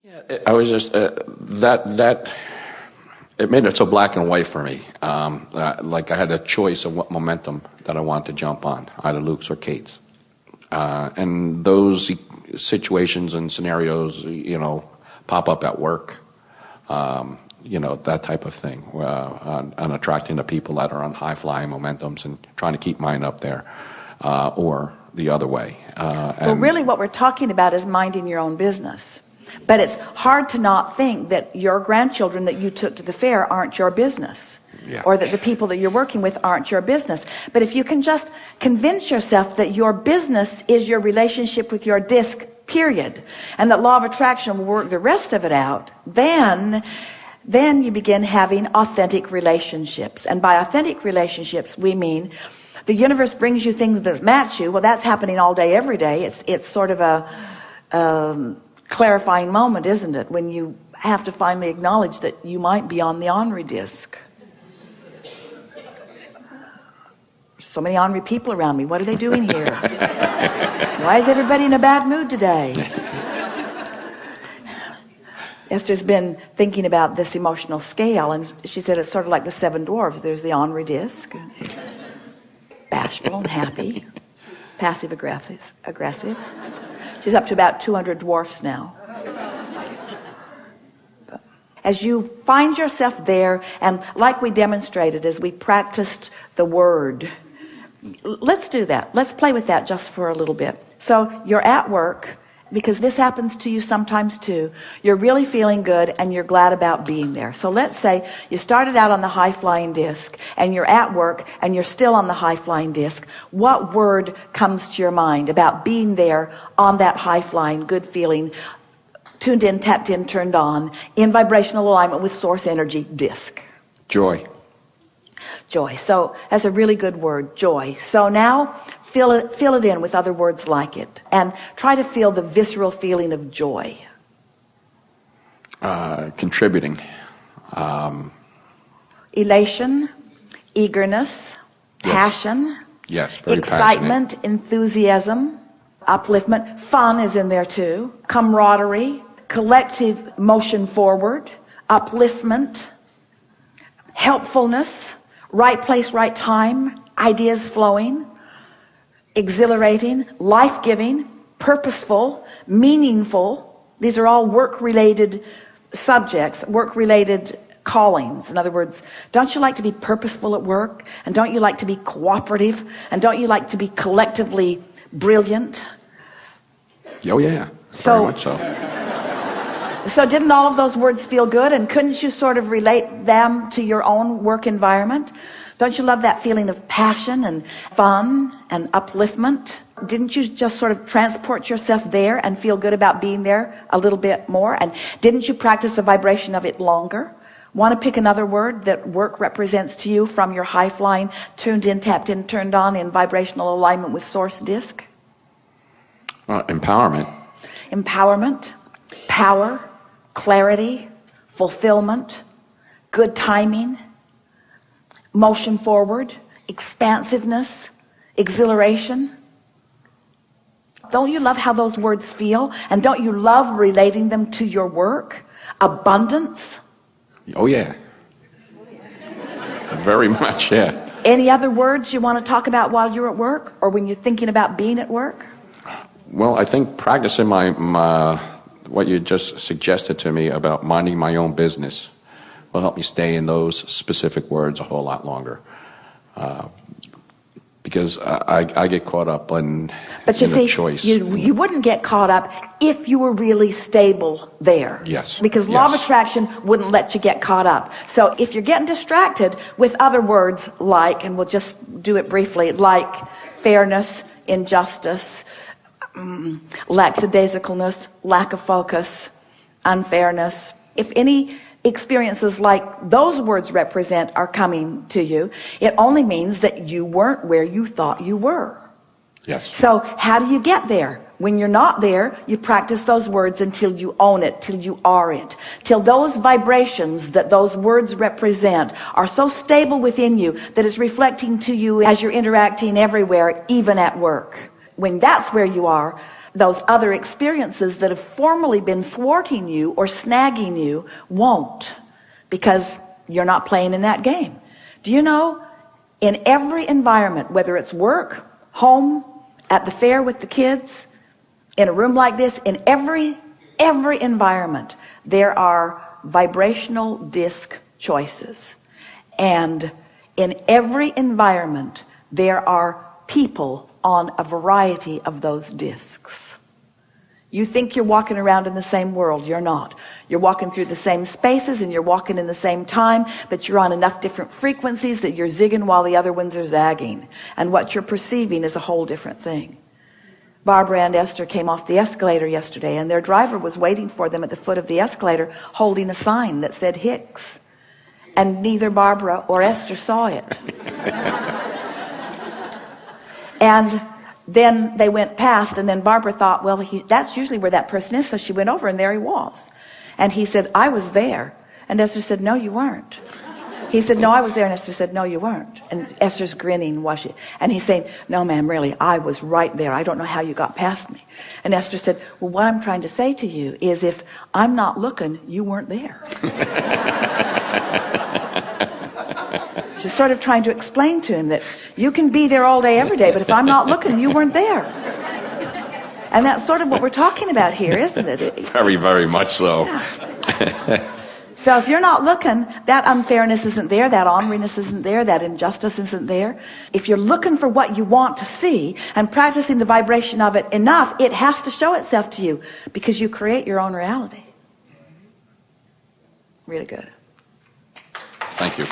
Yeah, I was just that it made it so black and white for me. Like I had a choice of what momentum that I wanted to jump on, either Luke's or Kate's. And those situations and scenarios, pop up at work. That type of thing, on attracting the people that are on high-flying momentums and trying to keep mine up there, or the other way. Well, really what we're talking about is minding your own business. But it's hard to not think that your grandchildren that you took to the fair aren't your business. Yeah. Or that the people that you're working with aren't your business. But if you can just convince yourself that your business is your relationship with your disc, period, and that law of attraction will work the rest of it out, then you begin having authentic relationships. And by authentic relationships, we mean the universe brings you things that match you. Well, that's happening all day, every day. It's sort of a clarifying moment, isn't it? When you have to finally acknowledge that you might be on the ornery disc. So many ornery people around me. What are they doing here? Why is everybody in a bad mood today? Esther's been thinking about this emotional scale, and she said it's sort of like the 7 dwarves. There's the ornery disc, bashful and happy, passive aggressive. She's up to about 200 dwarfs now. As you find yourself there, and like we demonstrated as we practiced the word, let's do that. Let's play with that just for a little bit. So you're at work, because this happens to you sometimes too. You're really feeling good and you're glad about being there. So let's say you started out on the high-flying disc and you're at work and you're still on the high-flying disc. What word comes to your mind about being there on that high-flying, good feeling, tuned in, tapped in, turned on, in vibrational alignment with source energy disc? Joy. Joy. So that's a really good word, joy. So now fill it in with other words like it, and try to feel the visceral feeling of joy. Contributing. Elation, eagerness, passion. Yes, very excitement, passionate. Enthusiasm, upliftment. Fun is in there too. Camaraderie, collective motion forward, upliftment, helpfulness, right place, right time, ideas flowing, exhilarating, life-giving, purposeful, meaningful. These are all work-related subjects, work-related callings. In other words, don't you like to be purposeful at work? And don't you like to be cooperative? And don't you like to be collectively brilliant? Oh yeah, very much so. So didn't all of those words feel good? And couldn't you sort of relate them to your own work environment? Don't you love that feeling of passion and fun and upliftment? Didn't you just sort of transport yourself there and feel good about being there a little bit more? And didn't you practice the vibration of it longer? Want to pick another word that work represents to you from your high-flying, tuned in, tapped in, turned on in vibrational alignment with source disc? Empowerment. Empowerment, power, clarity, fulfillment, good timing, motion forward, expansiveness, exhilaration. Don't you love how those words feel? And don't you love relating them to your work? Abundance. Oh yeah. Very much, yeah. Any other words you want to talk about while you're at work, or when you're thinking about being at work? Well, I think practicing my what you just suggested to me about minding my own business will help me stay in those specific words a whole lot longer. Because I get caught up in the choice. You wouldn't get caught up if you were really stable there. Yes. Because law of attraction wouldn't let you get caught up. So if you're getting distracted with other words like, and we'll just do it briefly, like fairness, injustice, lackadaisicalness, lack of focus, unfairness, if any experiences like those words represent are coming to you, it only means that you weren't where you thought you were. Yes. So how do you get there? When you're not there, you practice those words until you own it, till you are it, till those vibrations that those words represent are so stable within you that it's reflecting to you as you're interacting everywhere, even at work. When that's where you are, those other experiences that have formerly been thwarting you or snagging you won't, because you're not playing in that game. Do you know, in every environment, whether it's work, home, at the fair with the kids, in a room like this, in every environment, there are vibrational disc choices. And in every environment, there are people on a variety of those discs. You think you're walking around in the same world. You're not. You're walking through the same spaces and you're walking in the same time, but you're on enough different frequencies that you're zigging while the other ones are zagging. And what you're perceiving is a whole different thing. Barbara and Esther came off the escalator yesterday, and their driver was waiting for them at the foot of the escalator holding a sign that said Hicks. And neither Barbara or Esther saw it. And then they went past, and then Barbara thought, well, that's usually where that person is. So she went over, and there he was. And he said, I was there. And Esther said, no, you weren't. He said, no, I was there. And Esther said, no, you weren't. And Esther's grinning. And he's saying, no, ma'am, really, I was right there. I don't know how you got past me. And Esther said, well, what I'm trying to say to you is if I'm not looking, you weren't there. She's sort of trying to explain to him that you can be there all day, every day, but if I'm not looking, you weren't there. And that's sort of what we're talking about here, isn't it? Very, very much so. Yeah. So if you're not looking, that unfairness isn't there, that orneriness isn't there, that injustice isn't there. If you're looking for what you want to see and practicing the vibration of it enough, it has to show itself to you, because you create your own reality. Really good. Thank you.